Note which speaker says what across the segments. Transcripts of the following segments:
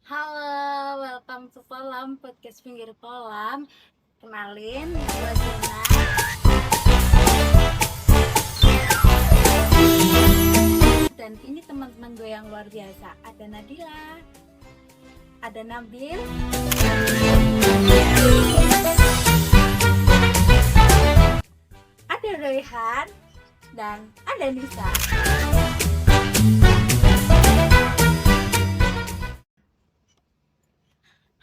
Speaker 1: Halo, welcome to Kolam, podcast pinggir kolam. Kenalin, gue Gina. Dan ini teman-teman gue yang luar biasa. Ada Nadila, ada Nabil, ada Rehan, dan ada Nisa.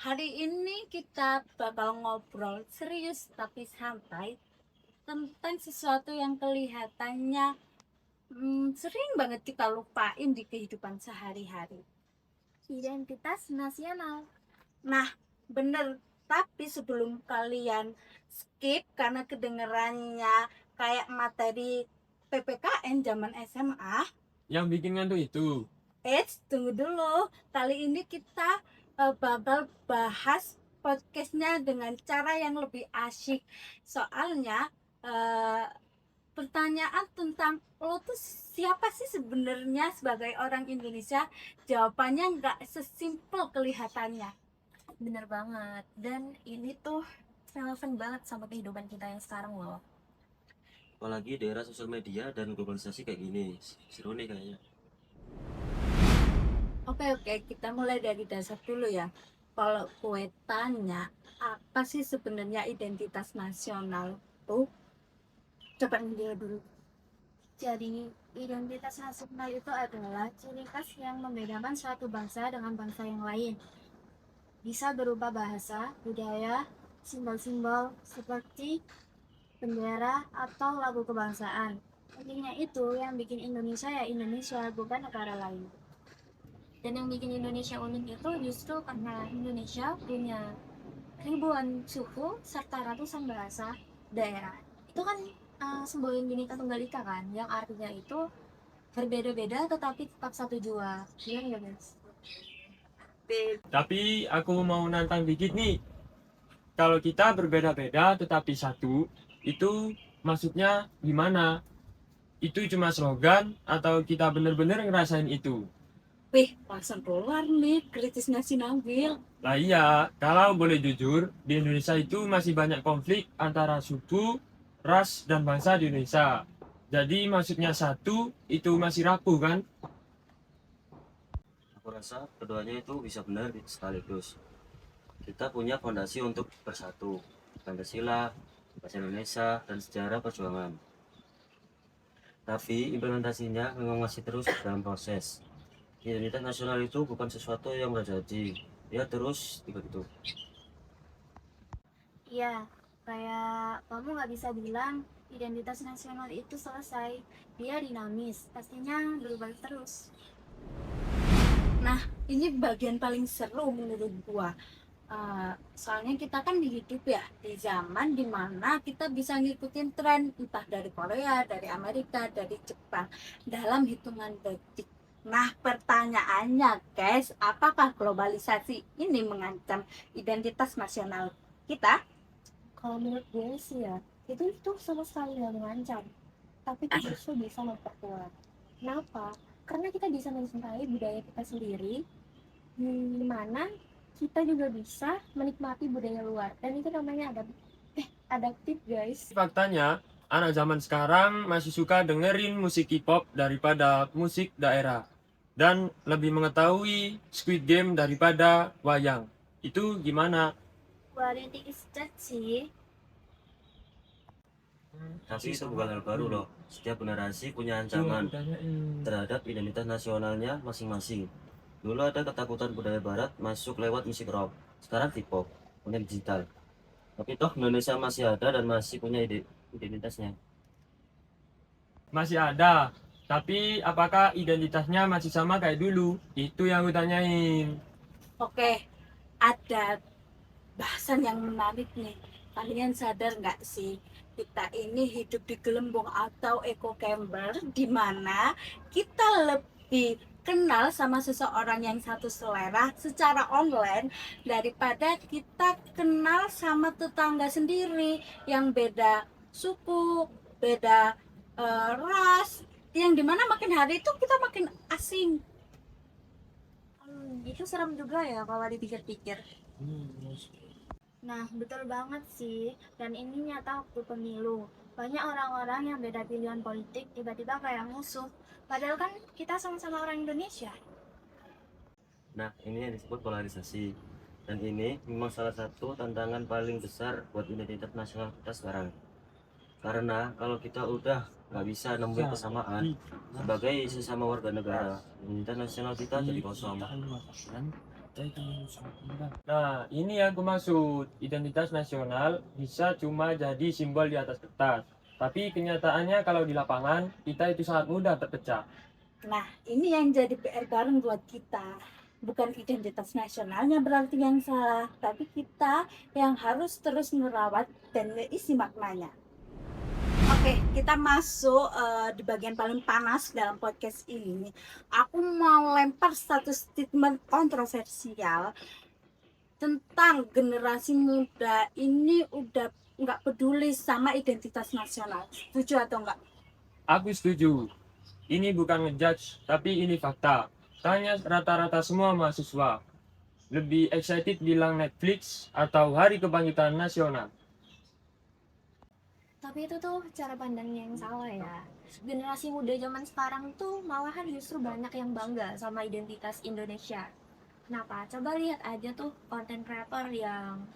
Speaker 1: Hari ini kita bakal ngobrol serius tapi santai tentang sesuatu yang kelihatannya sering banget kita lupain di kehidupan sehari-hari. Identitas nasional. Nah, bener. Tapi sebelum kalian skip karena kedengerannya kayak materi PPKN zaman SMA,
Speaker 2: Yang bikin ngantuk itu.
Speaker 1: tunggu dulu. Kali ini kita bakal bahas podcastnya dengan cara yang lebih asyik. Soalnya pertanyaan tentang lo tuh siapa sih sebenarnya sebagai orang Indonesia, jawabannya nggak sesimpel kelihatannya.
Speaker 3: Bener banget, dan ini tuh relevan banget sama kehidupan kita yang sekarang loh.
Speaker 4: Apalagi di era sosial media dan globalisasi kayak gini, seru nih kayaknya.
Speaker 1: Oke, kita mulai dari dasar dulu ya. Kalau gue tanya, apa sih sebenarnya identitas nasional tuh? Coba dia dulu.
Speaker 3: Jadi, identitas nasional itu adalah ciri khas yang membedakan suatu bangsa dengan bangsa yang lain. Bisa berupa bahasa, budaya, simbol-simbol seperti bendera atau lagu kebangsaan. Intinya itu yang bikin Indonesia ya Indonesia, bukan negara lain. Dan yang bikin Indonesia unik itu justru karena Indonesia punya ribuan suku serta ratusan bahasa daerah. Itu kan semboyan Bhinneka Tunggal Ika kan, yang artinya itu berbeda-beda tetapi tetap satu jua. Iya nggak guys?
Speaker 2: Tapi aku mau nantang dikit nih. Kalau kita berbeda-beda tetapi satu, itu maksudnya gimana? Itu cuma slogan atau kita bener-bener ngerasain itu?
Speaker 1: Wih, langsung keluar nih kritisnya si Nabil.
Speaker 2: Lah iya, kalau boleh jujur, di Indonesia itu masih banyak konflik antara suku, ras, dan bangsa di Indonesia. Jadi maksudnya satu, itu masih rapuh kan?
Speaker 4: Aku rasa keduanya itu bisa benar sekaligus. Kita punya fondasi untuk bersatu, Pancasila, bahasa Indonesia, dan sejarah perjuangan. Tapi implementasinya memang masih terus dalam proses. Identitas nasional itu bukan sesuatu yang udah jadi, dia terus dibentuk.
Speaker 3: Iya, kayak kamu nggak bisa bilang identitas nasional itu selesai. Dia dinamis, pastinya berubah terus.
Speaker 1: Nah, ini bagian paling seru menurut gua. Soalnya kita kan hidup ya di zaman dimana kita bisa ngikutin tren entah dari Korea, dari Amerika, dari Jepang dalam hitungan detik. Nah, pertanyaannya guys, apakah globalisasi ini mengancam identitas nasional kita?
Speaker 3: Kalau menurut gue sih ya, itu sama sekali nggak mengancam, tapi itu justru bisa memperkuat. Kenapa? Karena kita bisa mencintai budaya kita sendiri, di mana kita juga bisa menikmati budaya luar, dan itu namanya adaptif guys.
Speaker 2: Faktanya, anak zaman sekarang masih suka dengerin musik K-pop daripada musik daerah. Dan lebih mengetahui Squid Game daripada wayang. Itu gimana?
Speaker 3: What is that sih?
Speaker 4: Tapi itu bukan hal baru loh. Setiap generasi punya ancaman terhadap identitas nasionalnya masing-masing. Dulu ada ketakutan budaya barat masuk lewat musik rock, sekarang K-pop, kemudian digital. Tapi toh Indonesia masih ada dan masih punya identitasnya.
Speaker 2: Masih ada. Tapi apakah identitasnya masih sama kayak dulu? Itu yang aku tanyain.
Speaker 1: Oke, ada bahasan yang menarik nih. Kalian sadar nggak sih, kita ini hidup di gelembung atau echo chamber di mana kita lebih kenal sama seseorang yang satu selera secara online daripada kita kenal sama tetangga sendiri yang beda suku, beda ras, yang dimana makin hari itu kita makin asing.
Speaker 3: Itu serem juga ya kalau dipikir-pikir. Nah, betul banget sih. Dan ini nyata waktu pemilu. Banyak orang-orang yang beda pilihan politik tiba-tiba kayak musuh. Padahal kan kita sama-sama orang Indonesia.
Speaker 4: Nah, ini yang disebut polarisasi. Dan ini memang salah satu tantangan paling besar buat identitas nasional kita sekarang. Karena kalau kita udah nggak bisa nemuin kesamaan sebagai sesama warga negara, identitas nasional kita jadi kosong.
Speaker 2: Nah, ini yang aku maksud. Identitas nasional bisa cuma jadi simbol di atas kertas. Tapi kenyataannya kalau di lapangan, kita itu sangat mudah terpecah.
Speaker 1: Nah, ini yang jadi PR bareng buat kita. Bukan identitas nasionalnya berarti yang salah, tapi kita yang harus terus merawat dan mengisi maknanya. Oke, kita masuk di bagian paling panas dalam podcast ini. Aku mau lempar satu statement kontroversial tentang generasi muda ini udah nggak peduli sama identitas nasional. Setuju atau enggak?
Speaker 2: Aku setuju. Ini bukan ngejudge, tapi ini fakta. Tanya rata-rata semua mahasiswa. Lebih excited bilang Netflix atau Hari Kebangkitan Nasional.
Speaker 3: Tapi itu tuh cara pandangnya yang salah ya. Generasi muda zaman sekarang tuh malahan justru banyak yang bangga sama identitas Indonesia. Kenapa? Coba lihat aja tuh konten creator yang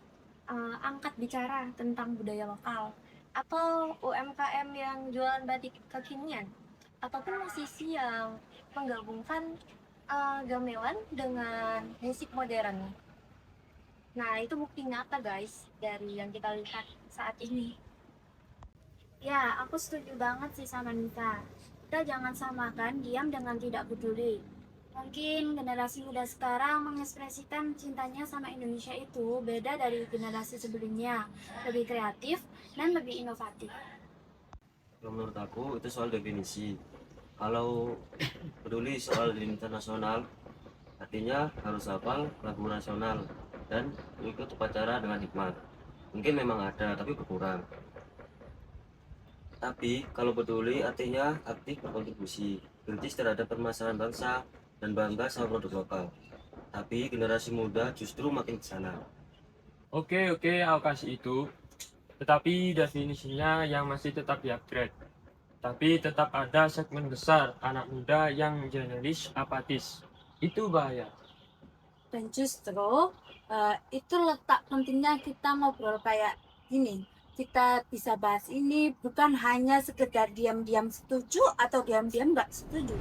Speaker 3: angkat bicara tentang budaya lokal, atau UMKM yang jualan batik kekinian, ataupun musisi yang menggabungkan gamelan dengan musik modern. Nah, itu bukti nyata guys dari yang kita lihat saat ini. Ya, aku setuju banget sih sama Nita. Kita jangan samakan diam dengan tidak peduli. Mungkin generasi muda sekarang mengekspresikan cintanya sama Indonesia itu beda dari generasi sebelumnya, lebih kreatif dan lebih inovatif.
Speaker 4: Kalau menurut aku itu soal definisi. Kalau peduli soal identitas nasional, artinya harus hafal lagu nasional dan ikut upacara dengan hikmat. Mungkin memang ada, tapi berkurang. Tapi kalau peduli artinya aktif berkontribusi, kritis terhadap permasalahan bangsa dan bangga sama produk lokal. Tapi generasi muda justru makin ke sana.
Speaker 2: Oke, aku kasih itu. Tetapi definisinya yang masih tetap di-upgrade. Tapi tetap ada segmen besar anak muda yang generalis apatis. Itu bahaya.
Speaker 1: Dan justru itu letak pentingnya kita ngobrol kayak gini. Kita bisa bahas ini bukan hanya sekedar diam-diam setuju atau diam-diam nggak setuju.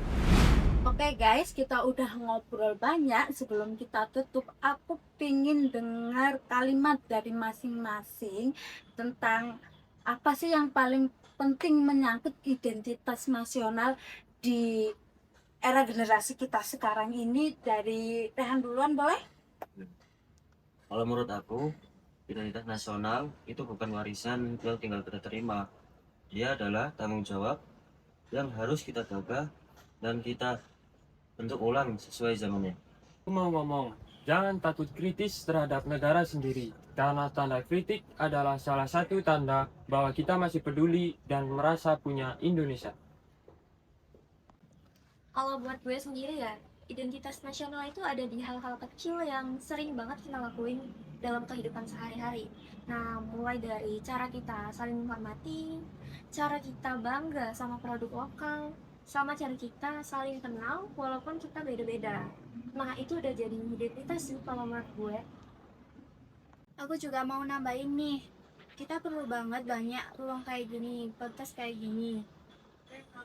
Speaker 1: Oke guys, kita udah ngobrol banyak. Sebelum kita tutup, aku pingin dengar kalimat dari masing-masing tentang apa sih yang paling penting menyangkut identitas nasional di era generasi kita sekarang ini. Dari Rehan duluan boleh?
Speaker 4: Kalau menurut aku, identitas nasional itu bukan warisan yang tinggal kita terima. Dia adalah tanggung jawab yang harus kita jaga dan kita bentuk ulang sesuai zamannya.
Speaker 2: Aku mau ngomong, jangan takut kritis terhadap negara sendiri. Karena tanda kritik adalah salah satu tanda bahwa kita masih peduli dan merasa punya Indonesia.
Speaker 3: Kalau buat gue sendiri ya, identitas nasional itu ada di hal-hal kecil yang sering banget kita lakuin dalam kehidupan sehari-hari. Nah, mulai dari cara kita saling menghormati, cara kita bangga sama produk lokal, sama cara kita saling kenal walaupun kita beda-beda. Nah, itu udah jadi identitas sih kalau menurut gue. Aku juga mau nambahin nih, kita perlu banget banyak ruang kayak gini, podcast kayak gini.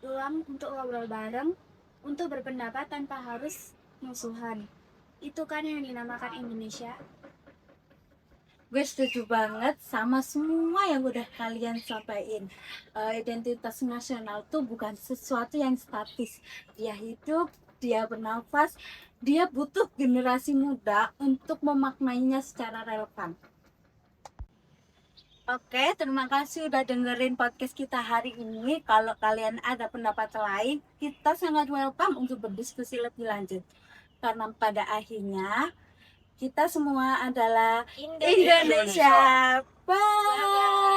Speaker 3: Ruang untuk ngobrol bareng, untuk berpendapat tanpa harus musuhan. Itu kan yang dinamakan Indonesia.
Speaker 1: Gue setuju banget sama semua yang udah kalian sampaikan. Identitas nasional tuh bukan sesuatu yang statis. Dia hidup, dia bernafas, dia butuh generasi muda untuk memaknainya secara relevan. Oke, terima kasih udah dengerin podcast kita hari ini. Kalau kalian ada pendapat lain, kita sangat welcome untuk berdiskusi lebih lanjut. Karena pada akhirnya kita semua adalah Indonesia. Bye.